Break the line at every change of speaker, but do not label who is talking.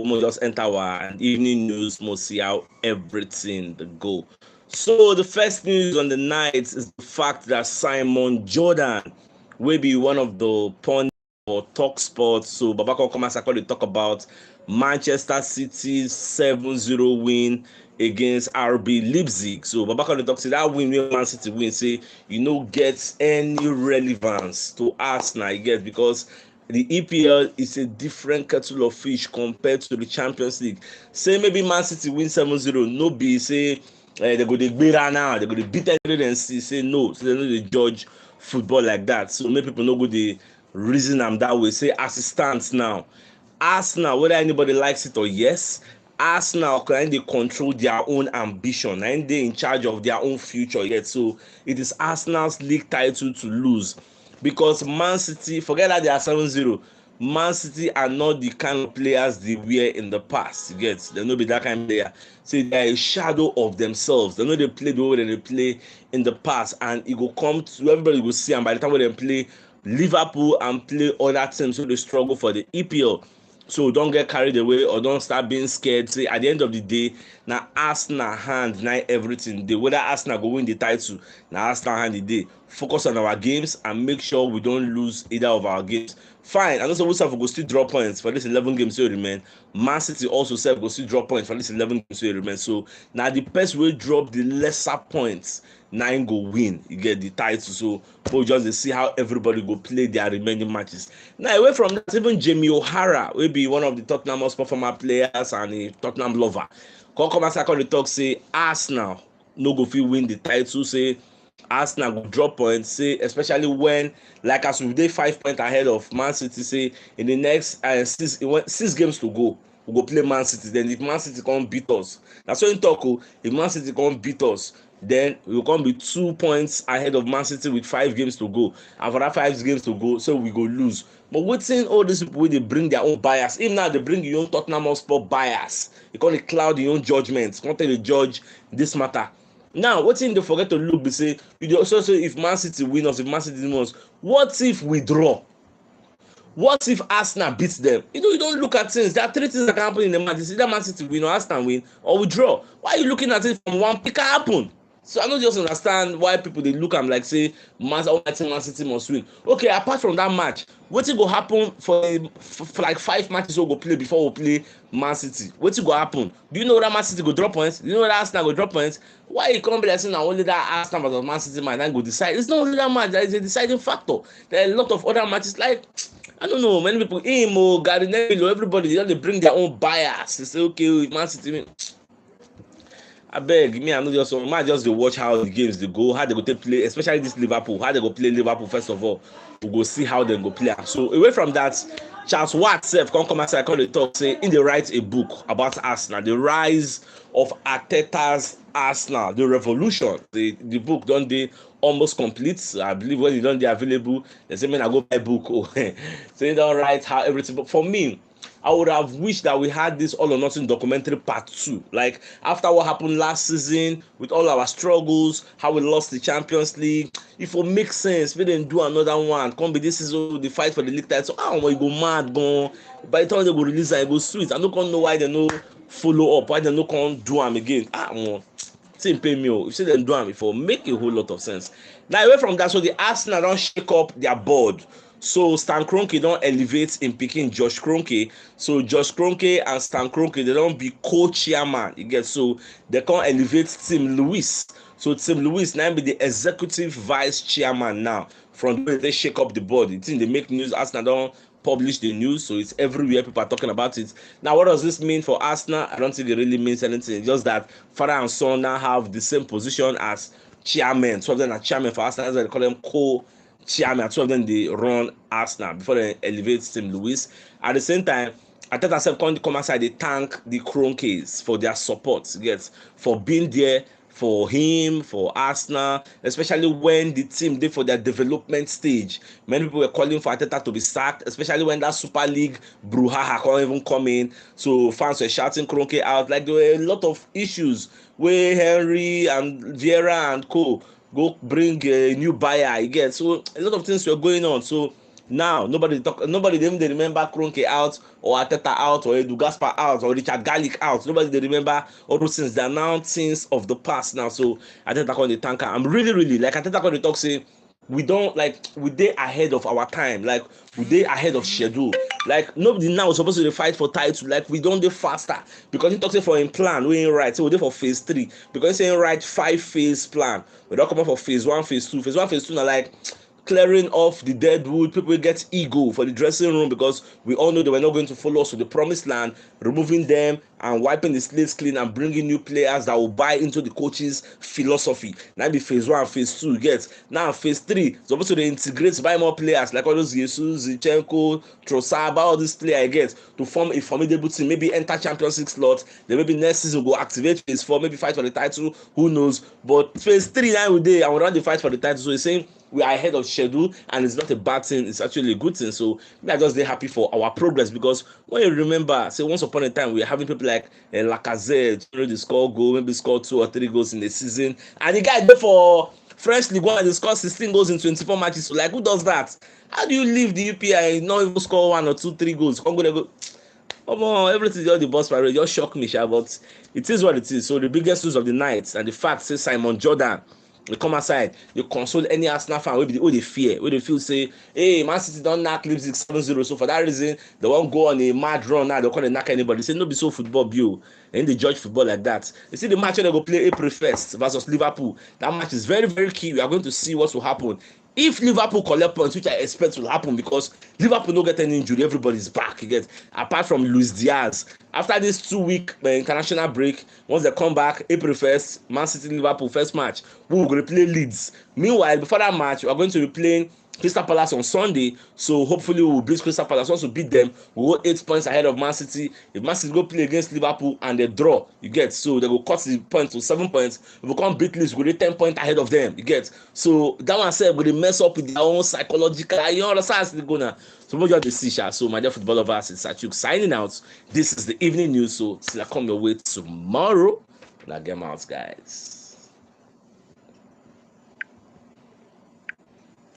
we'll just enter our evening news, we'll see how everything the go. So the first news on the night is the fact that Simon Jordan will be one of the pundits for Talk Sports. So Babako Komasako they talk about Manchester City's 7-0 win against RB Leipzig. So Babako they talk say that win wey Man City win say get any relevance to Arsenal, you get, because the EPL is a different kettle of fish compared to the Champions League. Say maybe Man City win 7-0, no be say they go dey gbera now, they go dey beat everybody and say no, so they no dey judge football like that. So many people no go dey reason am that way. Say as it stands now, Arsenal, whether anybody likes it or yes, Arsenal can they control their own ambition and they in charge of their own future yet. So it is Arsenal's league title to lose, because Man City, forget that they are 7-0. Man City are not the kind of players they were in the past. You get, they no be that kind of player. So they are a shadow of themselves. They know they play the way they play in the past, and it will come to everybody will see. And by the time when they play Liverpool and play other teams, so they struggle for the EPL. So don't get carried away or don't start being scared. Say at the end of the day, now Arsenal hand now everything. Day whether Arsenal go win the title, now Arsenal hand the day. Focus on our games and make sure we don't lose either of our games. Fine, and also we will go still draw points for this 11 games so remain. Man City also self go still draw points for this 11 games so remain. So now the person will drop the lesser points, nine go win, you get the title. So we'll just see how everybody go play their remaining matches. Now away from that, even Jamie OHara will be one of the Tottenham most performer players and a Tottenham lover. Come as I call the talk, say Arsenal no go fit win the title, say Arsenal go drop points, say especially when like as we dey 5 points ahead of Man City, say in the next 6 games to go, we go play Man City. Then if Man City come beat us, that's what you talk. If Man City come beat us, then we will come be 2 points ahead of Man City with 5 games to go, and for that 5 games to go, so we go lose. But wetin all these people wey dey bring their own bias, even now they bring your own Tottenham Hotspur bias, you call it cloud your own judgment, come tell the judge this matter. Now wetin dey forget to look be say you dey also say if Man City win us, if Man City win us, what if we draw? What if Arsenal beats them? You don't look at things. There are 3 things that can happen in the match. It's either Man City win or Arsenal win or we draw. Why are you looking at it from one? It can happen. So I don't just understand why people they look am like say Man City must win. Okay, apart from that match, wetin go happen for like 5 matches we go play before we play Man City? Wetin go happen? Do you know that Man City go drop points? Do you know that Arsenal go drop points? Why you come be like saying na only that Arsenal versus Man City match that go decide? It's not only that match that is a deciding factor. There are a lot of other matches like I don't know, many people, Gary Neville, everybody, they bring their own bias. They say, okay, if Man City win. I beg me, I know just might just dey watch how the games they go, how they go take play, especially this Liverpool, how they go play Liverpool first of all. We go see how they go play. So away from that, Charles Watt self come outside, call the talk, say in they write a book about Arsenal, the rise of Arteta's Arsenal, the revolution. The book don't they almost complete. I believe when it don't they available, they say man I go buy book. Oh, so they don't write how everything. But for me, I would have wished that we had this all or nothing documentary part 2. Like after what happened last season with all our struggles, how we lost the Champions League. If it makes sense, we didn't do another one. Come be this season the fight for the league title. So, you go mad, go. By the time they go release it, go sweet. I don't know why they no follow up, why they no come do them again. Same pay me. If you say them do them before, make a whole lot of sense. Now away from that, so the Arsenal don't shake up their board. So Stan Kroenke don't elevate in picking Josh Kroenke. So Josh Kroenke and Stan Kroenke, they don't be co-chairman. You get, so they can't elevate Tim Lewis. So Tim Lewis now be the executive vice chairman now. From the way they shake up the board, the thing they make news. Arsenal don't publish the news, so it's everywhere. People are talking about it. Now, what does this mean for Arsenal? I don't think it really means anything. It's just that father and son now have the same position as chairman. Two of them are chairman for Arsenal. That's why they call them co-chairman. Two of them they run Arsenal before they elevate Tim Lewis. At the same time, Arteta self come outside, they thank the Kroenkes for their support, yes, for being there for him, for Arsenal, especially when the team did for their development stage. Many people were calling for Arteta to be sacked, especially when that Super League brouhaha can't even come in. So fans were shouting Kroenke out. Like there were a lot of issues where Henry and Vieira and co go bring a new buyer again. So a lot of things were going on. So Now nobody even they remember Kroenke out or Arteta out or Edu Gaspar out or Richard Garlic out. Nobody they remember all those things. They are now things of the past now. So Arteta on the tanker. I'm really like Arteta on the talk say we don't like we dey ahead of our time, like we dey ahead of schedule. Like nobody now is supposed to fight for title, like we don't dey faster because he talk say for him plan we ain't right, so we dey for phase 3 because he ain't right 5-phase plan. We don't come up for phase 1, phase 2. Phase 1, phase 2 now like clearing off the dead wood. People get ego for the dressing room because we all know they were not going to follow us to the promised land, removing them and wiping the slates clean and bringing new players that will buy into the coach's philosophy. Now be phase 1, phase 2 get. Now phase 3 supposed to integrate, buy more players like all those Jesus, Zinchenko, Trossard, all these players get to form a formidable team, maybe enter Champions League slot. Then maybe next season we'll go activate phase 4, maybe fight for the title, who knows. But phase 3 now we dey and we run the fight for the title. So he's saying we are ahead of schedule and it's not a bad thing, it's actually a good thing. So we are just very happy for our progress because when you remember, say once upon a time we were having people like Lacazette, you know, they score goal, maybe score 2 or 3 goals in the season, and the guy there for French League 1 and they score 16 goals in 24 matches. So like, who does that? How do you leave the UPI and not even score 1 or 2, 3 goals? Come go. Everything just the boss parade just shock me, but it is what it is. So the biggest news of the night and the fact say Simon Jordan they come aside, they console any Arsenal fan wey they fear, wey they feel say, hey, Man City don knack Leipzig 7-0, so for that reason they won't go on a mad run now, they can't knack anybody. They say no be so football bio, and they judge football like that. You see the match where they go play April 1st versus Liverpool, that match is very very key. We are going to see what will happen if Liverpool collect points, which I expect will happen because Liverpool no get any injury, everybody's back. You get, apart from Luis Diaz. After this 2-week international break, once they come back, April 1st, Man City Liverpool first match, we will play Leeds. Meanwhile, before that match, we are going to be playing Crystal Palace on Sunday, so hopefully we will beat Crystal Palace. Once we beat them, we will go 8 points ahead of Man City. If Man City go play against Liverpool and they draw, you get, so they will cut the points to 7 points. If we come beat Leeds, we will 10 points ahead of them, you get. So that one said, we mess up with their own psychological, you understand as they go now. So we just see, so my dear football lovers, it's CHUKS signing out. This is the evening news, so still come your way tomorrow. Now get out, guys.